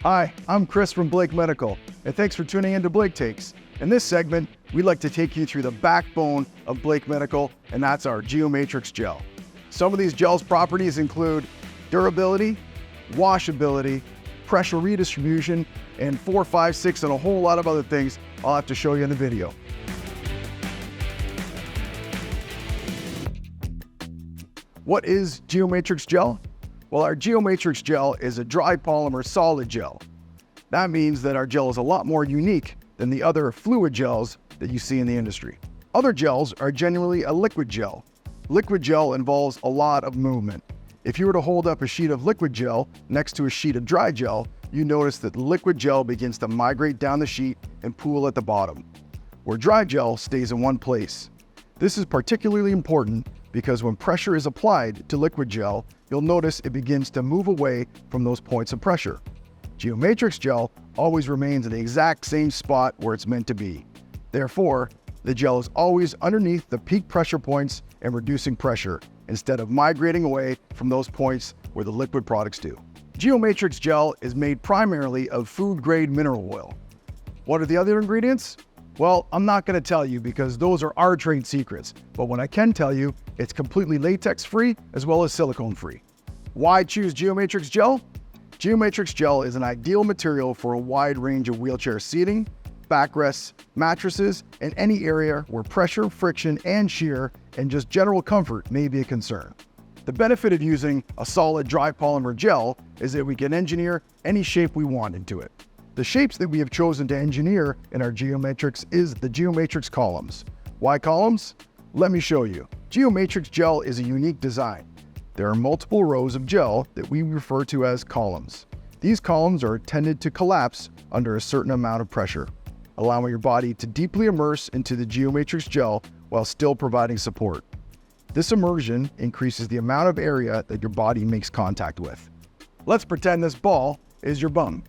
Hi, I'm Chris from Blake Medical, and thanks for tuning in to Blake Takes. In this segment, we'd like to take you through the backbone of Blake Medical, and that's our Geo-Matrix Gel. Some of these gel's properties include durability, washability, pressure redistribution, and 4, 5, 6, and a whole lot of other things I'll have to show you in the video. What is Geo-Matrix Gel? Well, our Geo-Matrix Gel is a dry polymer solid gel. That means that our gel is a lot more unique than the other fluid gels that you see in the industry. Other gels are generally a liquid gel. Liquid gel involves a lot of movement. If you were to hold up a sheet of liquid gel next to a sheet of dry gel, you notice that the liquid gel begins to migrate down the sheet and pool at the bottom, where dry gel stays in one place. This is particularly important because when pressure is applied to liquid gel, you'll notice it begins to move away from those points of pressure. Geo-Matrix Gel always remains in the exact same spot where it's meant to be. Therefore, the gel is always underneath the peak pressure points and reducing pressure, instead of migrating away from those points where the liquid products do. Geo-Matrix Gel is made primarily of food-grade mineral oil. What are the other ingredients? Well, I'm not going to tell you because those are our trade secrets, but what I can tell you, it's completely latex-free as well as silicone-free. Why choose Geo-Matrix Gel? Geo-Matrix Gel is an ideal material for a wide range of wheelchair seating, backrests, mattresses, and any area where pressure, friction, and shear, and just general comfort may be a concern. The benefit of using a solid dry polymer gel is that we can engineer any shape we want into it. The shapes that we have chosen to engineer in our Geo-Matrix is the Geo-Matrix columns. Why columns? Let me show you. Geo-Matrix Gel is a unique design. There are multiple rows of gel that we refer to as columns. These columns are intended to collapse under a certain amount of pressure, allowing your body to deeply immerse into the Geo-Matrix Gel while still providing support. This immersion increases the amount of area that your body makes contact with. Let's pretend this ball is your bum.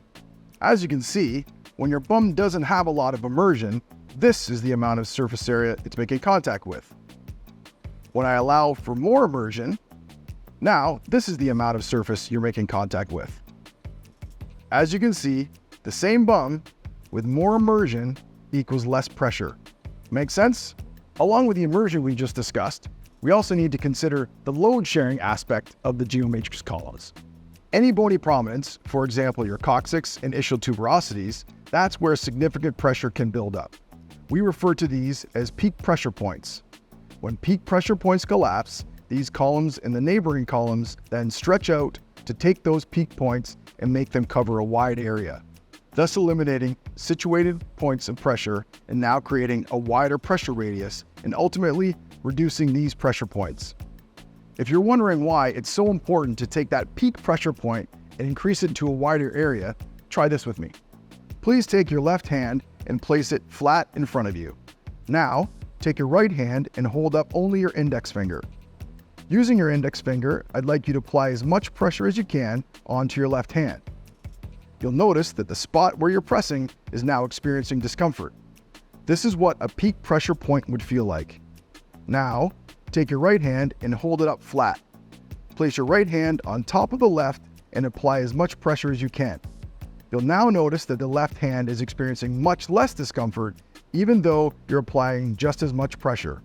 As you can see, when your bum doesn't have a lot of immersion, this is the amount of surface area it's making contact with. When I allow for more immersion, now this is the amount of surface you're making contact with. As you can see, the same bum with more immersion equals less pressure. Make sense? Along with the immersion we just discussed, we also need to consider the load sharing aspect of the Geo-Matrix columns. Any bony prominence, for example your coccyx and ischial tuberosities, that's where significant pressure can build up. We refer to these as peak pressure points. When peak pressure points collapse, these columns and the neighboring columns then stretch out to take those peak points and make them cover a wide area, thus eliminating situated points of pressure and now creating a wider pressure radius and ultimately reducing these pressure points. If you're wondering why it's so important to take that peak pressure point and increase it to a wider area, try this with me. Please take your left hand and place it flat in front of you. Now, take your right hand and hold up only your index finger. Using your index finger, I'd like you to apply as much pressure as you can onto your left hand. You'll notice that the spot where you're pressing is now experiencing discomfort. This is what a peak pressure point would feel like. Now, take your right hand and hold it up flat. Place your right hand on top of the left and apply as much pressure as you can. You'll now notice that the left hand is experiencing much less discomfort, even though you're applying just as much pressure.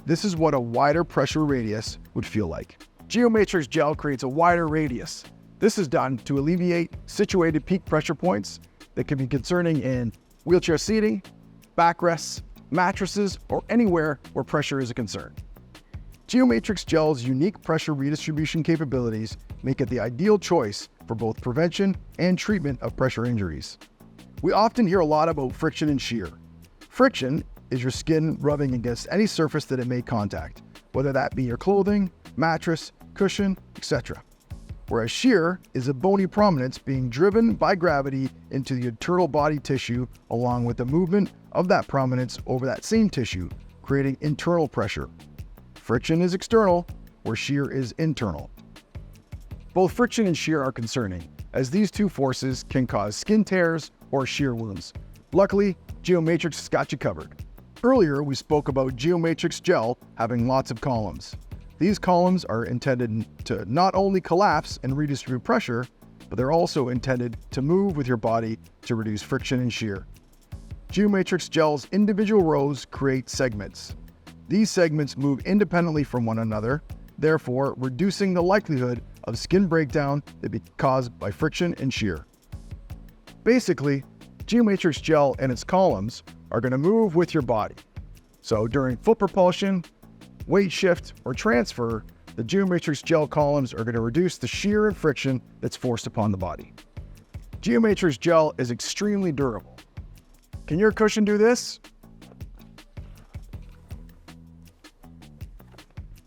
This is what a wider pressure radius would feel like. Geo-Matrix Gel creates a wider radius. This is done to alleviate situated peak pressure points that can be concerning in wheelchair seating, backrests, mattresses, or anywhere where pressure is a concern. Geo-Matrix Gel's unique pressure redistribution capabilities make it the ideal choice for both prevention and treatment of pressure injuries. We often hear a lot about friction and shear. Friction is your skin rubbing against any surface that it may contact, whether that be your clothing, mattress, cushion, etc. Whereas shear is a bony prominence being driven by gravity into the internal body tissue along with the movement of that prominence over that same tissue, creating internal pressure. Friction is external, where shear is internal. Both friction and shear are concerning, as these two forces can cause skin tears or shear wounds. Luckily, Geo-Matrix has got you covered. Earlier, we spoke about Geo-Matrix Gel having lots of columns. These columns are intended to not only collapse and redistribute pressure, but they're also intended to move with your body to reduce friction and shear. Geo-Matrix Gel's individual rows create segments. These segments move independently from one another, therefore reducing the likelihood of skin breakdown that be caused by friction and shear. Basically, Geo-Matrix Gel and its columns are going to move with your body. So during foot propulsion, weight shift, or transfer, the Geo-Matrix Gel columns are going to reduce the shear and friction that's forced upon the body. Geo-Matrix Gel is extremely durable. Can your cushion do this?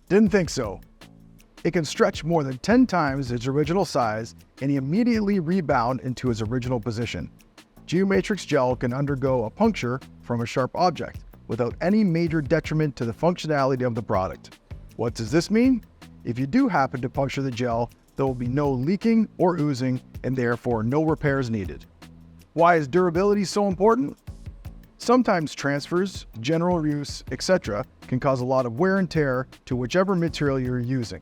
Didn't think so. It can stretch more than 10 times its original size and immediately rebound into its original position. Geo-Matrix Gel can undergo a puncture from a sharp object without any major detriment to the functionality of the product. What does this mean? If you do happen to puncture the gel, there will be no leaking or oozing and therefore no repairs needed. Why is durability so important? Sometimes transfers, general use, etc. can cause a lot of wear and tear to whichever material you're using.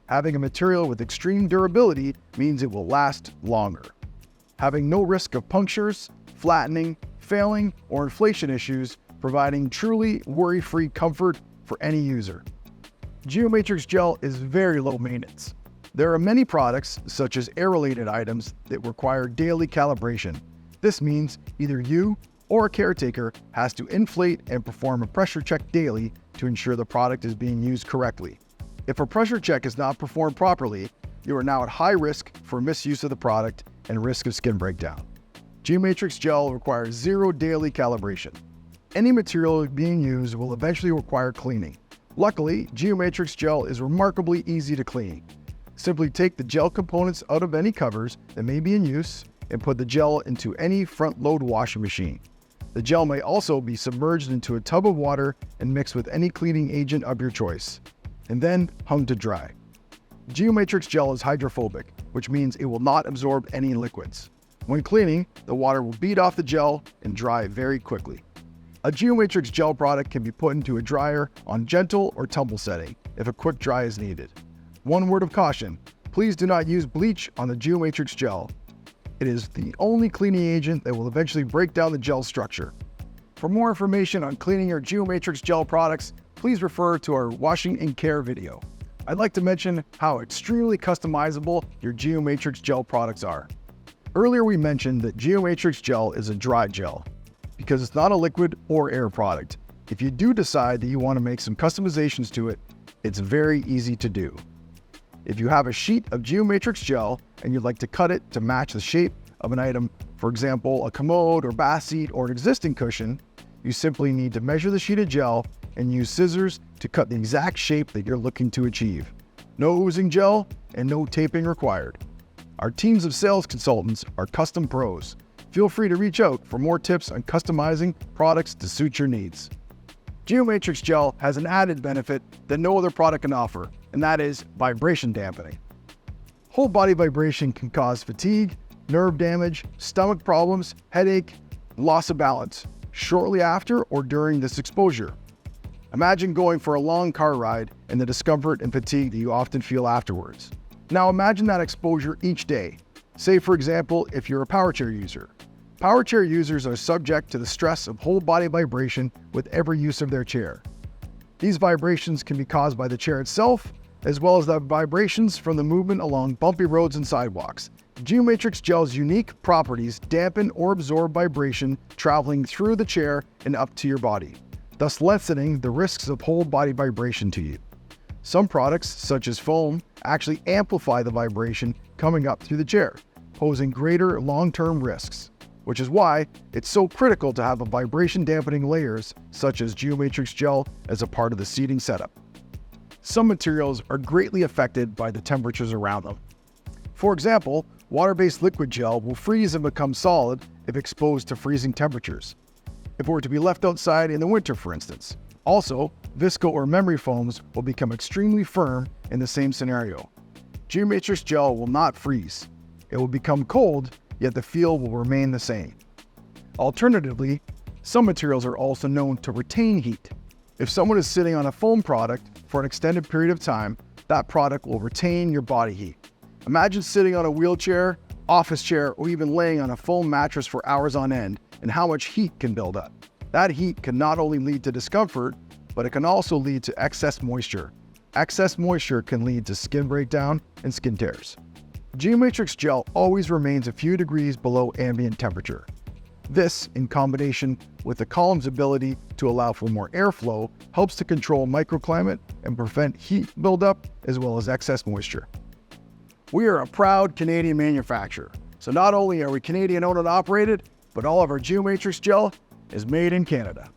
Having a material with extreme durability means it will last longer. Having no risk of punctures, flattening, failing, or inflation issues, providing truly worry-free comfort for any user. Geo-Matrix Gel is very low maintenance. There are many products, such as air-related items, that require daily calibration. This means either you or a caretaker has to inflate and perform a pressure check daily to ensure the product is being used correctly. If a pressure check is not performed properly, you are now at high risk for misuse of the product and risk of skin breakdown. Geo-Matrix Gel requires zero daily calibration. Any material being used will eventually require cleaning. Luckily, Geo-Matrix Gel is remarkably easy to clean. Simply take the gel components out of any covers that may be in use and put the gel into any front-load washing machine. The gel may also be submerged into a tub of water and mixed with any cleaning agent of your choice, and then hung to dry. Geo-Matrix Gel is hydrophobic, which means it will not absorb any liquids. When cleaning, the water will bead off the gel and dry very quickly. A Geo-Matrix Gel product can be put into a dryer on gentle or tumble setting if a quick dry is needed. One word of caution, please do not use bleach on the Geo-Matrix Gel. It is the only cleaning agent that will eventually break down the gel structure. For more information on cleaning your Geo-Matrix Gel products, please refer to our washing and care video. I'd like to mention how extremely customizable your Geo-Matrix Gel products are. Earlier we mentioned that Geo-Matrix Gel is a dry gel. Because it's not a liquid or air product, if you do decide that you want to make some customizations to it, it's very easy to do. If you have a sheet of Geo-Matrix Gel and you'd like to cut it to match the shape of an item, for example, a commode or bath seat or an existing cushion, you simply need to measure the sheet of gel and use scissors to cut the exact shape that you're looking to achieve. No oozing gel and no taping required. Our teams of sales consultants are custom pros. Feel free to reach out for more tips on customizing products to suit your needs. Geo-Matrix Gel has an added benefit that no other product can offer, and that is vibration dampening. Whole body vibration can cause fatigue, nerve damage, stomach problems, headache, and loss of balance shortly after or during this exposure. Imagine going for a long car ride and the discomfort and fatigue that you often feel afterwards. Now imagine that exposure each day. Say, for example, if you're a power chair user. Power chair users are subject to the stress of whole body vibration with every use of their chair. These vibrations can be caused by the chair itself, as well as the vibrations from the movement along bumpy roads and sidewalks. Geo-Matrix Gel's unique properties dampen or absorb vibration traveling through the chair and up to your body, thus lessening the risks of whole body vibration to you. Some products, such as foam, actually amplify the vibration coming up through the chair, posing greater long-term risks, which is why it's so critical to have a vibration dampening layers such as Geo-Matrix Gel as a part of the seating setup. Some materials are greatly affected by the temperatures around them. For example, water-based liquid gel will freeze and become solid if exposed to freezing temperatures, if it were to be left outside in the winter, for instance. Also, visco or memory foams will become extremely firm in the same scenario. Geo-Matrix Gel will not freeze. It will become cold, yet the feel will remain the same. Alternatively, some materials are also known to retain heat. If someone is sitting on a foam product for an extended period of time, that product will retain your body heat. Imagine sitting on a wheelchair office chair, or even laying on a foam mattress for hours on end, and how much heat can build up. That heat can not only lead to discomfort, but it can also lead to excess moisture. Excess moisture can lead to skin breakdown and skin tears. Geo-Matrix Gel always remains a few degrees below ambient temperature. This, in combination with the column's ability to allow for more airflow, helps to control microclimate and prevent heat buildup as well as excess moisture. We are a proud Canadian manufacturer, so not only are we Canadian owned and operated, but all of our Geo-Matrix Gel is made in Canada.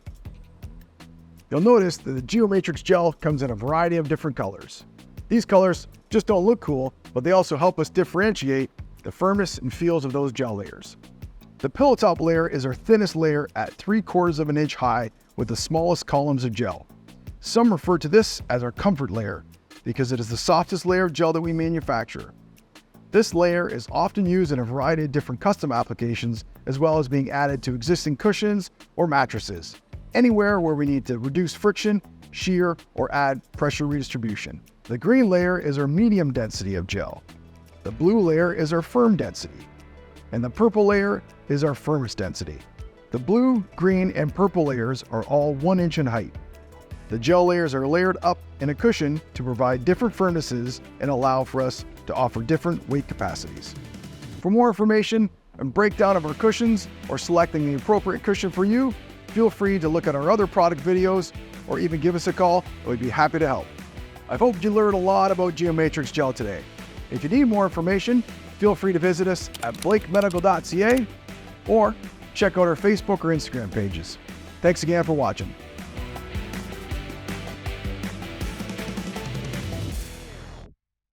You'll notice that the Geo-Matrix Gel comes in a variety of different colors. These colors just don't look cool, but they also help us differentiate the firmness and feels of those gel layers. The pillow top layer is our thinnest layer at 3/4 of an inch high with the smallest columns of gel. Some refer to this as our comfort layer because it is the softest layer of gel that we manufacture. This layer is often used in a variety of different custom applications, as well as being added to existing cushions or mattresses, anywhere where we need to reduce friction, shear, or add pressure redistribution. The green layer is our medium density of gel. The blue layer is our firm density. And the purple layer is our firmest density. The blue, green, and purple layers are all 1 inch in height. The gel layers are layered up in a cushion to provide different firmnesses and allow for us to offer different weight capacities. For more information and breakdown of our cushions or selecting the appropriate cushion for you, feel free to look at our other product videos or even give us a call, and we'd be happy to help. I hope you learned a lot about Geo-Matrix Gel today. If you need more information, feel free to visit us at blakemedical.ca or check out our Facebook or Instagram pages. Thanks again for watching.